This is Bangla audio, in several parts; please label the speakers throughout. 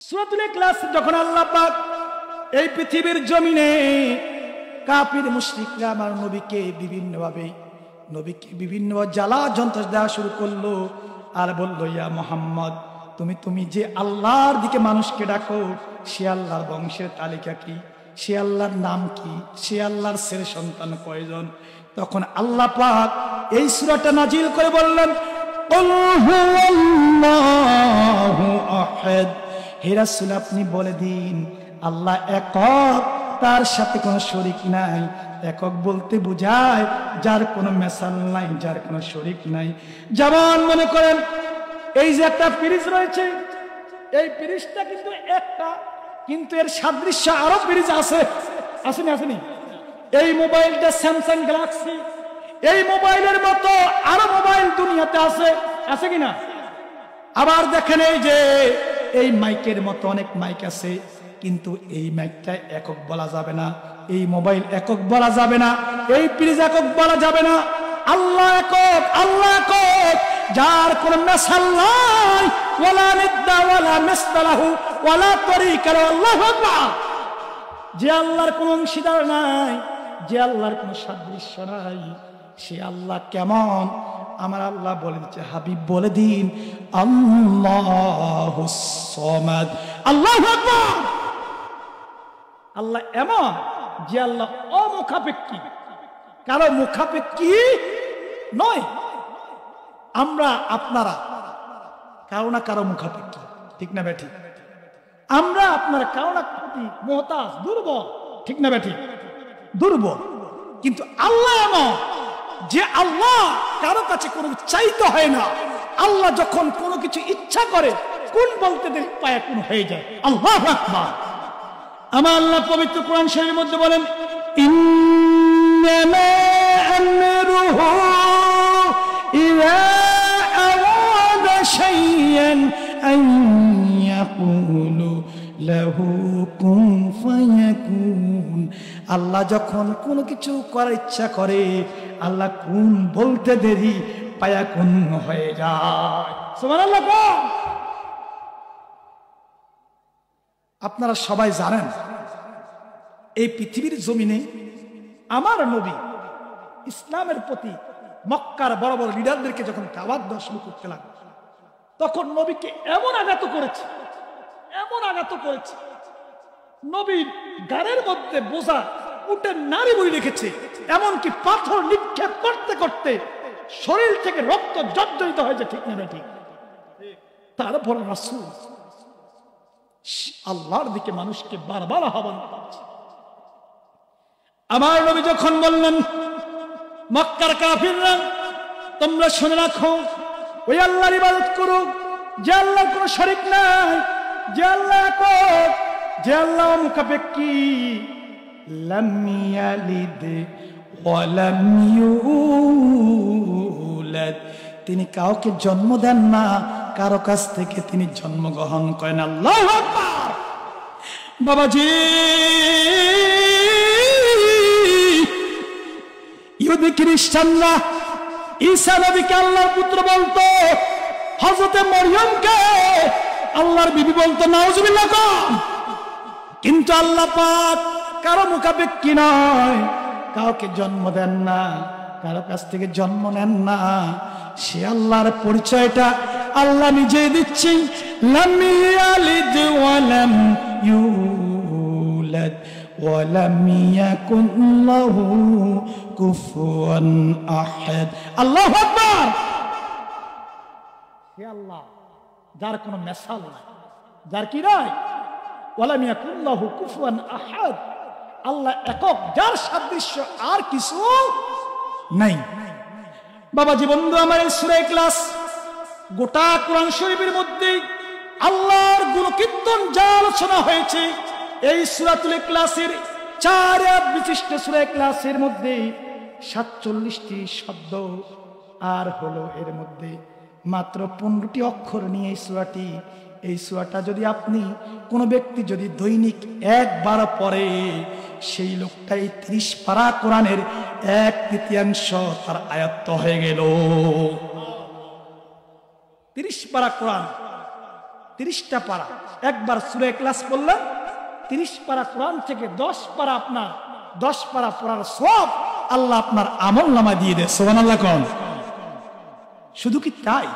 Speaker 1: সূরাতুল ইখলাস যখন আল্লাহ পাক এই পৃথিবীর জমিনে কাফির মুশরিকরা আমার নবীকে বিভিন্ন জ্বালা যন্ত্রণা দেওয়া শুরু করলো আর বলল, ইয়া মুহাম্মদ, তুমি যে আল্লাহর দিকে মানুষকে ডাকো, সে আল্লাহর বংশের তালিকা কি, সে আল্লাহর নাম কি, সে আল্লাহর ছেলে সন্তান কয়জন? তখন আল্লাহ পাক এই সূরাটা নাজিল করে বললেন, কুল হুয়াল্লাহু আহাদ। হে রাসূল, আপনি বলে দিন আল্লাহ একক, তার সাথে কোনো শরীক নাই। একক বলতে বোঝায় যার কোনো মেসাল নাই, যার কোনো শরীক নাই। যেমন মনে করেন এই যে একটা ফ্রিজ রয়েছে, এই ফ্রিজটা কিন্তু একটা, কিন্তু এর সাদৃশ্য আরো ফ্রিজ আছে, আসেনি? এই মোবাইলটা স্যামসাং গ্যালাক্সি, এই মোবাইলের মতো আরো মোবাইল দুনিয়াতে আছে কিনা? আবার দেখেন এই যে এই মাইকের মতো অনেক মাইক আছে, কিন্তু এই মাইকটা একক বলা যাবে না, এই মোবাইল একক বলা যাবে না, এই ফ্রিজ একক বলা যাবে না। আল্লাহ একক, আল্লাহ একক, যার কোন মেসাল নাই, ওয়ালা নিদ্দা ওয়ালা মিসলাহু ওয়ালা তরিকা লাহু। আল্লাহু আকবার। যে আল্লাহর কোন অংশীদার নাই, যে আল্লাহর কোন সাদৃশ্য নাই, সে আল্লাহ কেমন? আমার আল্লাহ বলে দিচ্ছে, হাবিব বলে দিন আল্লাহুস সামাদ। আল্লাহু আকবার। আল্লাহ এমন যে আল্লাহ অমুখাপেক্ষী, কারো মুখাপেক্ষী নয়। আমরা আপনারা কারো না কারো মুখাপেক্ষী, ঠিক না বেঠিক? আমরা আপনারা কারো না প্রতি মুহতাজ, দুর্বল, ঠিক না বেঠিক? দুর্বল। কিন্তু আল্লাহ এমন যে আল্লাহ কারো কাছে কোনো চাইতে হয় না। আল্লাহ যখন কোনো কিছু ইচ্ছা করে, কোন বলতে দেরি পায় কোন হয়ে যায়। আল্লাহু আকবার। আমার আল্লাহ পবিত্র কোরআন শরীফের মধ্যে বলেন, ইন্নামা আমরুহু ইযা আরাদা শাইআন আন ইয়াকুলু লাহু কুন ফায়াকুন। আল্লাহ যখন কোনো কিছু করার ইচ্ছা করে, আল্লাহ কুন বলতে দেরি ফায়াকুন হয়ে যায়। সুবহানাল্লাহ। আপনারা সবাই জানেন এই পৃথিবীর জমিনে আমার নবী ইসলামের প্রতি মক্কার বড় বড় লিডারদেরকে যখন দাওয়াত দেওয়া শুরু করতে লাগলো, তখন নবীকে এমন আঘাত করেছে, নবীর গাড়ির মধ্যে বোঝা উটের নাড়ি বই রেখেছে, এমনকি পাথর নিক্ষেপ করতে করতে শরীর থেকে রক্ত জর্জরিত হয়েছে, ঠিক না ঠিক? তারপর রাসূল আল্লাহর দিকে মানুষকে বারবার আহ্বান করছে। আমার নবী যখন বললেন, মক্কার কাফিররা তোমরা শুনে রাখো, ওই আল্লাহর ইবাদত করো যে আল্লাহর কোনো শরীক নাই, যে আল্লাহ একক, যে আল্লাহ মুখাপেক্ষী। লাম ইয়ালিদ ওয়া লাম ইউলাদ, তিনি কাউকে জন্ম দেন না, কারো কাছ থেকে তিনি জন্মগ্রহণ করেন। আল্লাহু আকবার। বাবাজি, ইহুদি খ্রিস্টানরা ঈসা নবীকে আল্লাহর পুত্র বলতো, হযরতে মরিয়মকে আল্লাহর বিবি বলতো, নাউজুবিল্লাহ। কিন্তু আল্লাহ পাক কারো মুখাপেক্ষী নয়, কাউকে জন্ম দেন না, কারো কাছ থেকে জন্ম নেন না। সে আল্লাহর পরিচয়টা আল্লাহ নিজেই দিচ্ছেন, লাম ইয়ালিদ ওয়া লাম ইউলাদ ওয়া লাম ইয়াকুন লাহু কুফুয়ান আহাদ। আল্লাহু আকবার। সে আল্লাহ যার কোনো মেসাল নাই, যার কি নাই, ওয়া লাম ইয়াকুন লাহু কুফুয়ান আহাদ। আল্লাহ একক, যার সাদৃশ্য আর কিছু নাই। বাবাজি বন্ধু আমার, এই সূরা ইখলাস গোটা কোরআন শরীফের মধ্যে আল্লাহর গুণকীর্তন যা আলোচনা হয়েছে, এই সূরাতুল ইখলাসের 4 আয়াত বিশিষ্ট সূরা ইখলাসের মধ্যে 47টি শব্দ, আর হলো এর মধ্যে মাত্র 15টি অক্ষর নিয়ে এই সূরাটা যদি আপনি কোনো ব্যক্তি যদি দৈনিক একবার পড়ে, সেই লোকটাই 30 পারা কোরআনের 1/3 তার আয়ত্ত হয়ে গেল। 30 পারা কোরআন 30টা পারা, একবার সূরা ইখলাস পড়লেন, 30 পারা কোরআন থেকে 10 পারা আপনার 10 পারা পড়ার সওয়াব আল্লাহ আপনার আমলনামায় দিয়ে দেয়। সুবহানাল্লাহ কোন। শুধু কি তাই,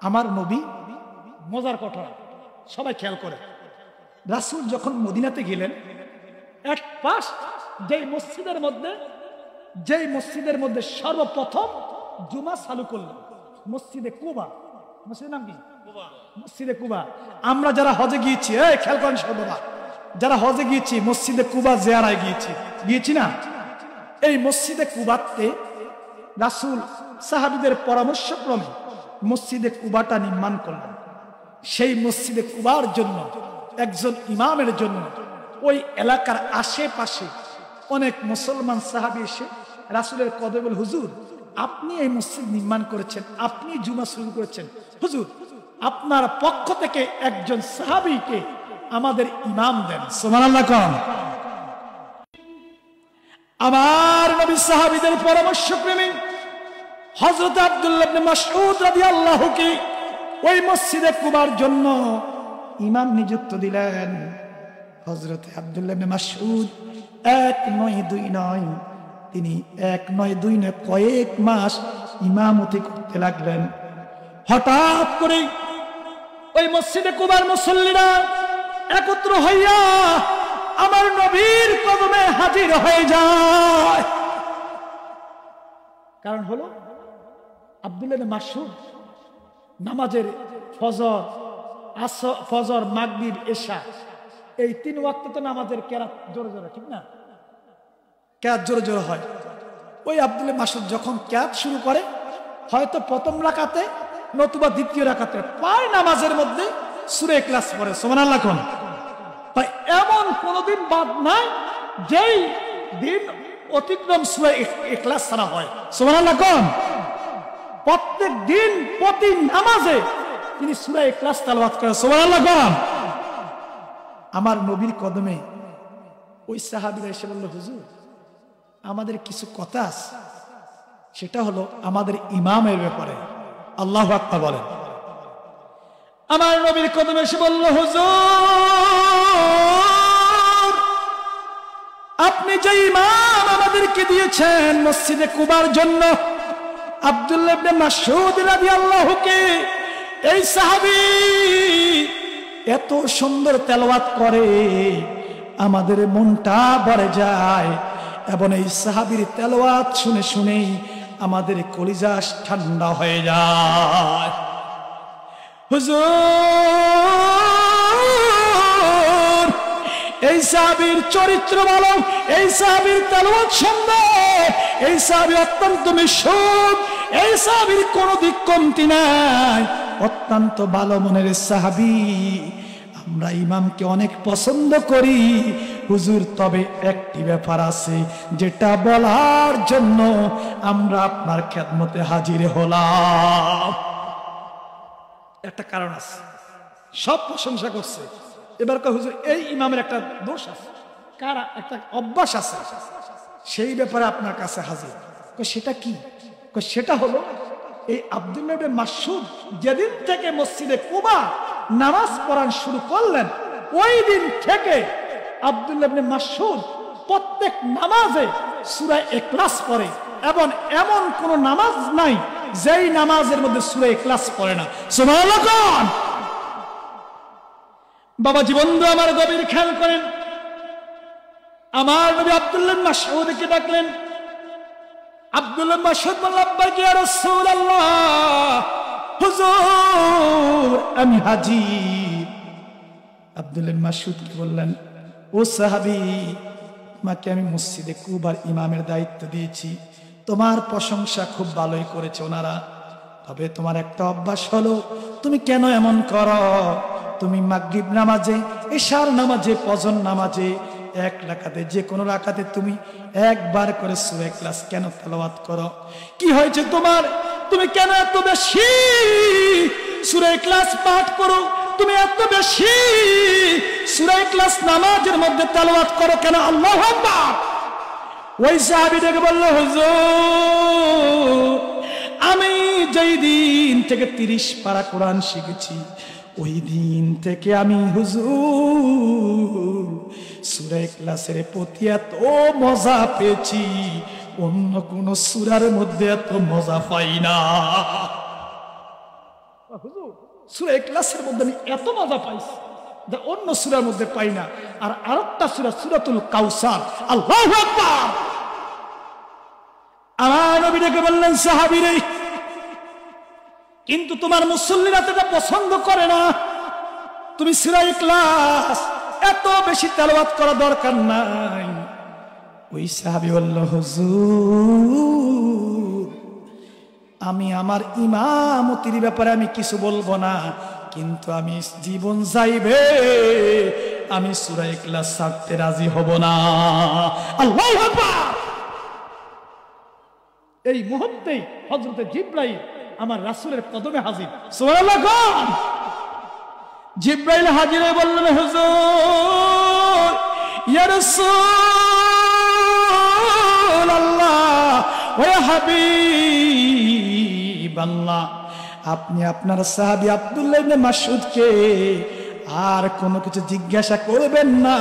Speaker 1: আমার নবী মজার কথা সবাই খেয়াল করে, রাসূল যখন মদিনাতে গেলেন, এক পাশ যেই মসজিদের মধ্যে সর্বপ্রথম জুমা চালু করলেন, মসজিদে কুবা। মসজিদের নাম কি? মসজিদে কুবা। আমরা যারা হজে গিয়েছি, খেয়াল করেন সর্বদা, যারা হজে গিয়েছি মসজিদে কুবা জিয়ারায় গিয়েছি না, এই মসজিদে কুবাতে রাসূল সাহাবীদের পরামর্শক্রমে মসজিদে কুবাটা নির্মাণ করলেন। সেই মসজিদে কুবার জন্য একজন ইমামের জন্য ওই এলাকার আশেপাশে অনেক মুসলমান সাহাবী এসে রাসূলের কদমে বলে, হুজুর আপনি এই মসজিদ নির্মাণ করেছেন, আপনি জুমা শুরু করেছেন, হুজুর আপনার পক্ষ থেকে একজন সাহাবীকে আমাদের ইমাম দেন। সুবহানাল্লাহ কোন। আমার নবী সাহাবীদের পরামর্শক্রমে হযরত আব্দুল্লাহ ইবনে মাসউদ রাদিয়াল্লাহু কি ওই মসজিদে কুবার জন্য ইমাম নিযুক্ত দিলেন। হযরত আব্দুল্লাহ ইবনে মাসউদ 1 নয় 2 নয়, তিনি 1 নয় 2 নয় কয়েক মাস ইমামতি করতে লাগলেন। হঠাৎ করে ওই মসজিদে কুবার মুসল্লিরা একত্র হইয়া আমার নবীর কদমে হাজির হয়ে যায়। কারণ হলো আব্দুল্লাহ ইবনে মাসউদ নামাজের ফজর মাগরিব এশা এই 3 ওয়াক্ত তো নামাজের কেরাত জোরে জোরে, ঠিক না? কেরাত জোরে জোরে হয়। ওই আব্দুল্লাহ মাসউদ যখন কেরাত শুরু করে, হয়তো প্রথম রাকাতে নতুবা দ্বিতীয় রাকাতে প্রায় নামাজের মধ্যে সূরা ইখলাস পড়ে। সুবহানাল্লাহ কোন। তাই এমন কোনদিন বাদ নাই যেই দিন অতিক্রম সূরা ইখলাস ছাড়া হয়। সুবহানাল্লাহ কোন। প্রত্যেক দিন প্রতি নামাজে তিনি সূরা ইখলাস তেলাওয়াত করেন। সুবহানাল্লাহ কোন। আমার নবীর কদমে ওই সাহাবীরা এসে বলল, হুজুর আমাদের কিছু কথা আছে, সেটা হলো আমাদের ইমামের ব্যাপারে। আল্লাহু আকবার বলেন। আমার নবীর কদমে এসে বলল, হুজুর আপনি যে ইমাম আমাদেরকে দিয়েছেন মসজিদে কুবার জন্য, আব্দুল্লাহ ইবনে মাসউদ রাদিয়াল্লাহু কে, এই সাহাবী এত সুন্দর তেলাওয়াত করে আমাদের মনটা ভরে যায়, এবং এই সাহাবীর তেলাওয়াত শুনে শুনেই আমাদের কলিজা ঠান্ডা হয়ে যায়। হুজুর এই সাহাবীর চরিত্র ভালো, এই সাহাবীর তেলাওয়াত সুন্দর, এই সাহাবী অত্যন্ত মিশুক, এই সাহাবীর কোনো দিক কমতি নাই, অত্যন্ত ভালো মনের সাহাবী। আমরা ইমামকে অনেক পছন্দ করি হুজুর, তবে একটি ব্যাপার আছে যেটা বলার জন্য আমরা আপনার খেদমতে হাজির হলাম। একটা কারণ আছে, সব প্রশংসা করছে, এবার কয় হুজুর এই ইমামের একটা দোষ আছে, কারা একটা অভ্যাস আছে, সেই ব্যাপারে আপনার কাছে হাজির। সেটা কি? সেটা হলো এই আব্দুল্লাহ ইবনে মাসউদ যেদিন থেকে মসজিদে কুবা নামাজ পড়ান শুরু করলেন, ওই দিন থেকে আব্দুল্লাহ ইবনে মাসউদ প্রত্যেক নামাজে সূরা ইখলাস পড়ে, এবং এমন কোন নামাজ নাই যেই নামাজের মধ্যে সূরা ইখলাস পড়ে না। সুবহানাল্লাহ। বাবাজি বন্ধু আমার গভীর খেয়াল করেন, আমার নবী আব্দুল্লাহ ইবনে মাসউদকে ডাকলেন। আব্দুল্লাহ ইবনে মাসউদ বললেন, আব্বাকে ইয়া রাসূলুল্লাহ, হুজুর আমি হাজী। আব্দুল্লাহ ইবনে মাসউদ কি বললেন, ও সাহাবী তোমাকে আমি মসজিদে কুবার ইমামের দায়িত্ব দিয়েছি, তোমার প্রশংসা খুব ভালোই করেছে ওনারা, তবে তোমার একটা অভ্যাস হলো, তুমি কেন এমন করো, তুমি মাগরিব নামাজে, ইশার নামাজে, ফজর নামাজে এক রাকাতে, যে কোনো রাকাতে তুমি একবার করে সূরা ইখলাস কেন তেলাওয়াত করো? কি হয়েছে তোমার? তুমি কেন এত বেশি সূরা ইখলাস পাঠ করো? তুমি এত বেশি সূরা ইখলাস নামাজের মধ্যে তেলাওয়াত করো কেন? আল্লাহু আকবার। ওই সাহাবী ডেকে বলল, হুজুর আমি যেই দিন থেকে 30 পারা কোরআন শিখেছি, ওই দিন থেকে আমি হুজুর সূরা ইখলাসের প্রতি এত মজা পেয়েছি, অন্য কোন সূরার মধ্যে এত মজা পাই না। হুজুর সূরা ইখলাসের মধ্যে আমি এত মজা পাইছি যা অন্য সূরার মধ্যে পাই না। আর আরেকটা সূরা সূরাতুল কাউসার, আল্লাহু আকবার। আমার নবী ডেকে বললেন, সাহাবীরে, কিন্তু তোমার মুসল্লিরা তো এটা পছন্দ করে না, তুমি সূরা ইখলাস এত বেশি তেলাওয়াত করা দরকার নাই। ওই সাহাবী বলল, হুজুর আমি আমার ইমামতির ব্যাপারে আমি কিছু বলবো না, কিন্তু আমি জীবন যাইবে আমি সূরা ইখলাস ছাড়তে রাজি হব না। আল্লাহু আকবার। এই মুহূর্তেই হযরত জিবরাইল আমার রাসূলের কদমে হাজির। সুবহানাল্লাহ। জিবরাইল হাজির হয়ে বললেন, হুজুর ইয়া রাসূলুল্লাহ ওয়া হাবিবাল্লাহ, আপনি আপনার সাহাবী আব্দুল্লাহ ইবনে মাসউদকে আর কোনো কিছু জিজ্ঞাসা করবেন না।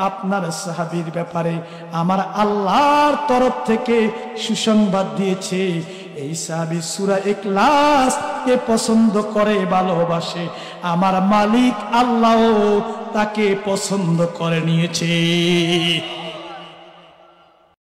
Speaker 1: আপনার সাহাবীর ব্যাপারে আমার আল্লাহর তরফ থেকে সুসংবাদ দিয়েছে, এই সাহাবী সূরা ইখলাস কে পছন্দ করে, ভালোবাসে, আমার মালিক আল্লাহ তাকে পছন্দ করে নিয়েছে।